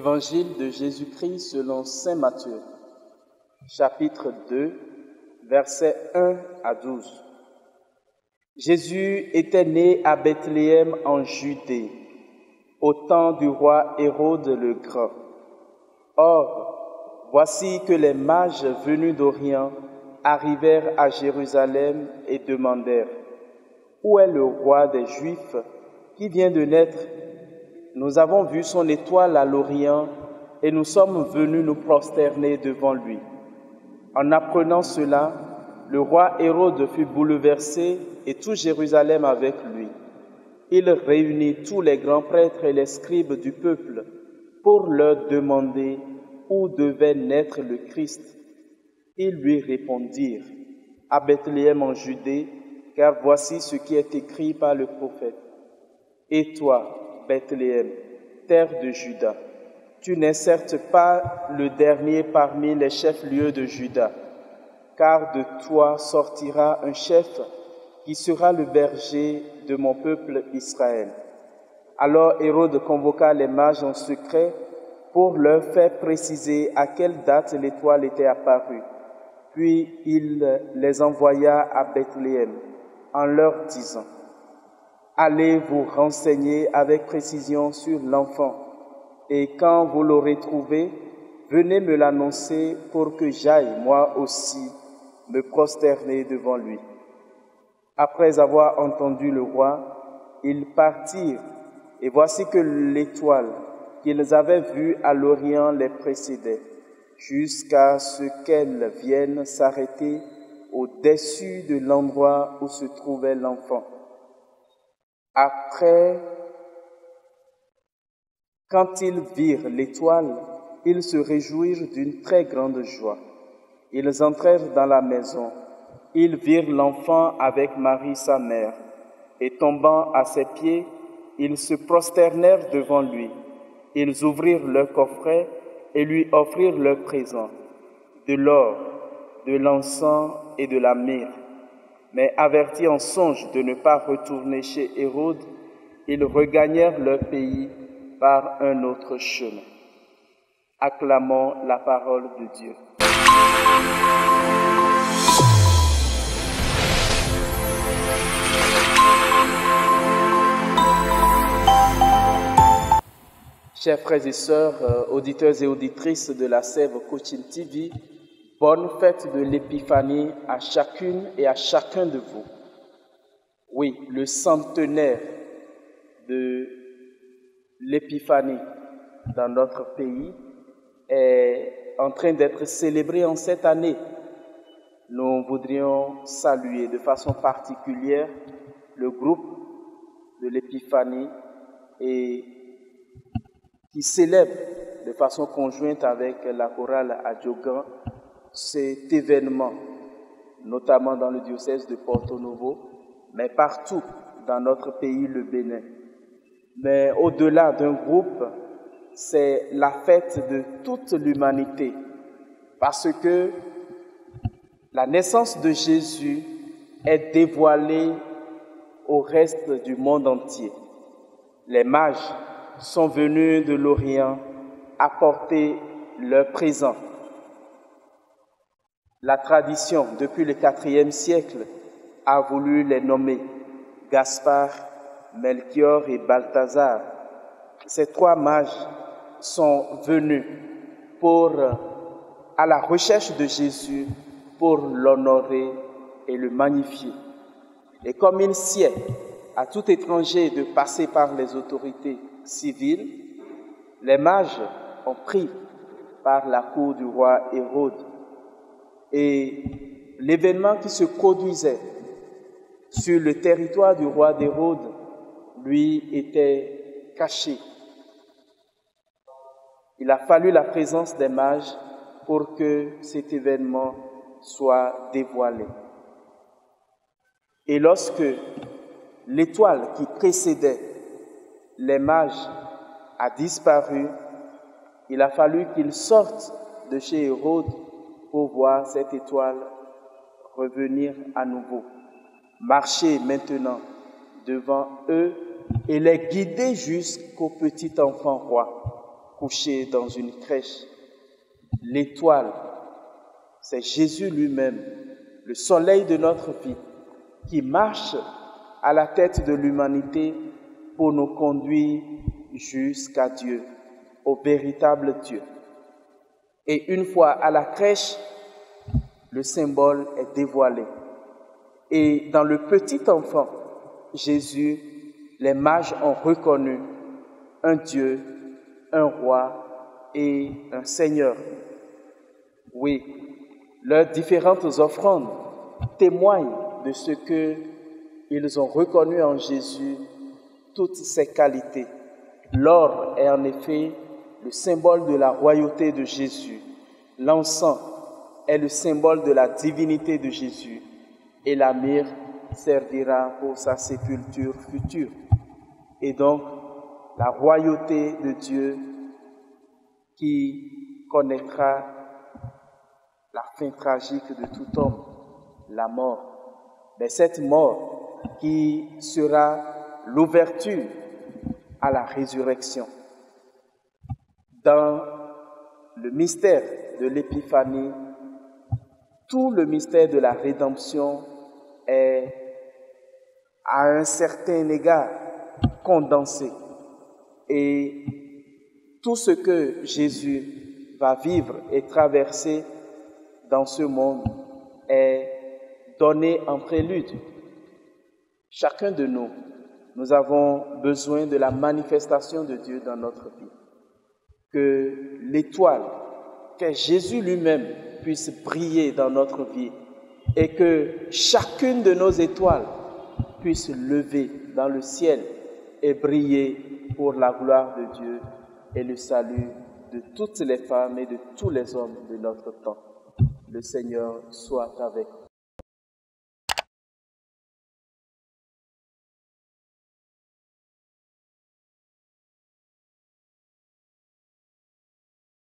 Évangile de Jésus-Christ selon saint Matthieu, chapitre 2, versets 1 à 12. Jésus était né à Bethléem en Judée, au temps du roi Hérode le Grand. Or, voici que les mages venus d'Orient arrivèrent à Jérusalem et demandèrent: « Où est le roi des Juifs qui vient de naître? Nous avons vu son étoile à l'Orient et nous sommes venus nous prosterner devant lui. » En apprenant cela, le roi Hérode fut bouleversé et tout Jérusalem avec lui. Il réunit tous les grands prêtres et les scribes du peuple pour leur demander où devait naître le Christ. Ils lui répondirent: « À Bethléem en Judée, car voici ce qui est écrit par le prophète. Et toi, Bethléem, terre de Juda, tu n'es certes pas le dernier parmi les chefs-lieux de Juda, car de toi sortira un chef qui sera le berger de mon peuple Israël. » Alors Hérode convoqua les mages en secret pour leur faire préciser à quelle date l'étoile était apparue. Puis il les envoya à Bethléem en leur disant: « Allez vous renseigner avec précision sur l'enfant, et quand vous l'aurez trouvé, venez me l'annoncer pour que j'aille moi aussi me prosterner devant lui. » Après avoir entendu le roi, ils partirent, et voici que l'étoile qu'ils avaient vue à l'Orient les précédait, jusqu'à ce qu'elle vienne s'arrêter au-dessus de l'endroit où se trouvait l'enfant. Après, quand ils virent l'étoile, ils se réjouirent d'une très grande joie. Ils entrèrent dans la maison. Ils virent l'enfant avec Marie sa mère, et tombant à ses pieds, ils se prosternèrent devant lui. Ils ouvrirent leur coffret et lui offrirent leurs présents, de l'or, de l'encens et de la myrrhe. Mais avertis en songe de ne pas retourner chez Hérode, ils regagnèrent leur pays par un autre chemin. Acclamons la parole de Dieu. Chers frères et sœurs, auditeurs et auditrices de la Sève Coaching TV, bonne fête de l'Épiphanie à chacune et à chacun de vous. Oui, le centenaire de l'Épiphanie dans notre pays est en train d'être célébré en cette année. Nous voudrions saluer de façon particulière le groupe de l'Épiphanie et qui célèbre de façon conjointe avec la chorale à Diogan cet événement, notamment dans le diocèse de Porto Novo, mais partout dans notre pays, le Bénin. Mais au-delà d'un groupe, c'est la fête de toute l'humanité, parce que la naissance de Jésus est dévoilée au reste du monde entier. Les mages sont venus de l'Orient apporter leurs présents. La tradition, depuis le IVe siècle, a voulu les nommer Gaspard, Melchior et Balthazar. Ces trois mages sont venus à la recherche de Jésus pour l'honorer et le magnifier. Et comme il sied à tout étranger de passer par les autorités civiles, les mages ont pris par la cour du roi Hérode. Et l'événement qui se produisait sur le territoire du roi d'Hérode, lui, était caché. Il a fallu la présence des mages pour que cet événement soit dévoilé. Et lorsque l'étoile qui précédait les mages a disparu, il a fallu qu'ils sortent de chez Hérode pour voir cette étoile revenir à nouveau. Marcher maintenant devant eux et les guider jusqu'au petit enfant roi. couché dans une crèche. L'étoile, c'est Jésus lui-même, le soleil de notre vie, qui marche à la tête de l'humanité pour nous conduire jusqu'à Dieu, au véritable Dieu. Et une fois à la crèche, le symbole est dévoilé. Et dans le petit enfant, Jésus, les mages ont reconnu un Dieu, un roi et un Seigneur. Oui, leurs différentes offrandes témoignent de ce qu'ils ont reconnu en Jésus, toutes ses qualités. L'or est en effet le symbole de la royauté de Jésus. L'encens est le symbole de la divinité de Jésus. Et la myrrhe servira pour sa sépulture future. Et donc, la royauté de Dieu qui connaîtra la fin tragique de tout homme, la mort. Mais cette mort qui sera l'ouverture à la résurrection. Dans le mystère de l'Épiphanie, tout le mystère de la rédemption est à un certain égard condensé. Et tout ce que Jésus va vivre et traverser dans ce monde est donné en prélude. Chacun de nous, nous avons besoin de la manifestation de Dieu dans notre vie. Que l'étoile, que Jésus lui-même puisse briller dans notre vie et que chacune de nos étoiles puisse lever dans le ciel et briller pour la gloire de Dieu et le salut de toutes les femmes et de tous les hommes de notre temps. Le Seigneur soit avec vous.